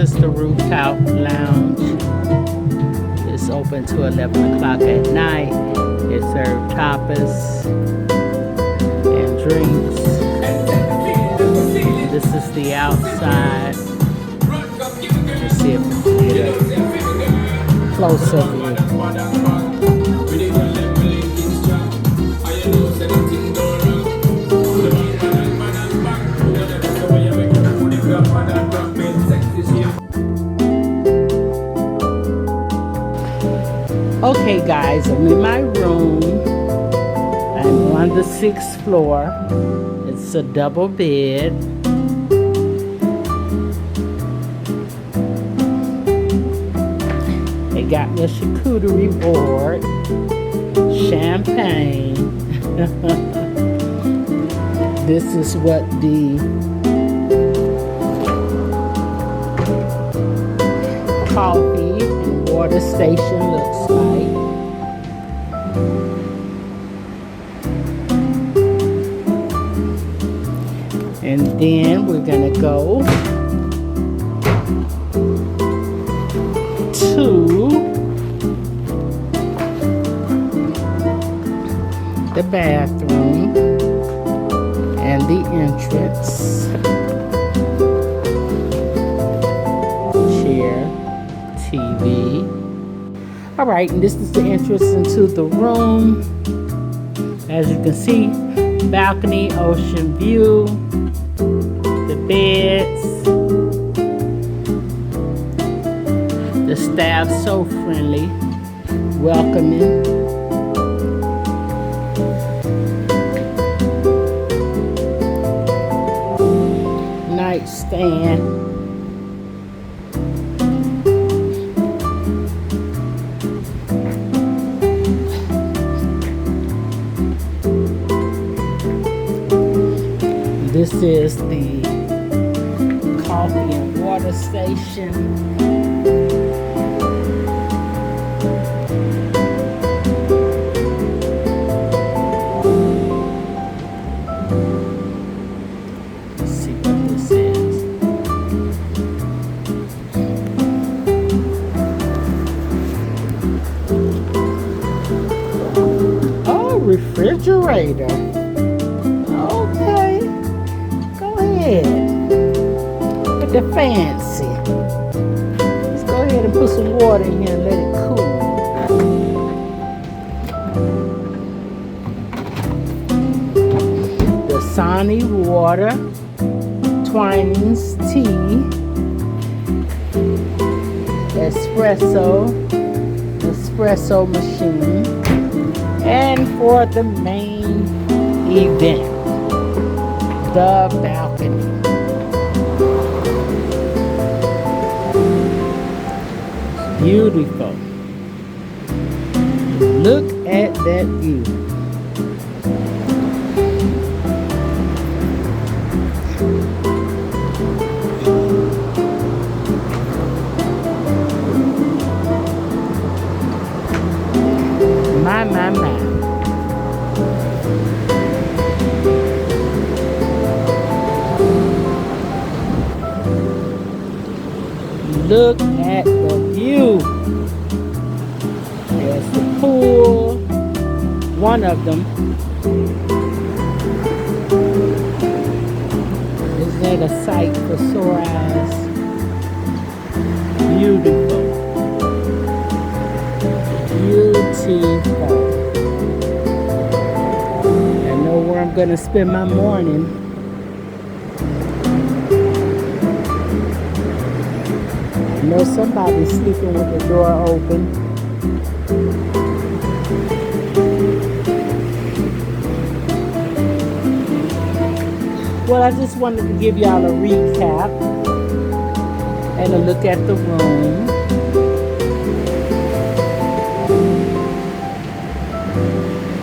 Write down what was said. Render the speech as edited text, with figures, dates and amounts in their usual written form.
is the rooftop lounge. It's open to 11 o'clock at night. It serves tapas and drinks. This is the outside. Let's see if we can get a close-up view. Okay guys, I'm in my room. I'm on the 6th floor. It's a double bed. They got me a charcuterie board, champagne. This is what the coffee and water station looks like. And then we're gonna go to the bathroom and the entrance. Chair, TV. All right, and this is the entrance into the room. As you can see, balcony, ocean view, the beds. The staff so friendly, welcoming. Nightstand. This is the coffee and water station. Refrigerator. Okay, go ahead. Look at the fancy. Let's go ahead and put some water in here and let it cool. Dasani water, Twinings tea, espresso machine. And for the main event, the balcony. Beautiful. Look at that view. My. Look at the view. There's the pool, one of them. Isn't that a sight for sore eyes? Beautiful. Beautiful. I know where I'm gonna spend my morning. I know somebody's sleeping with the door open. Well, I just wanted to give y'all a recap and a look at the room.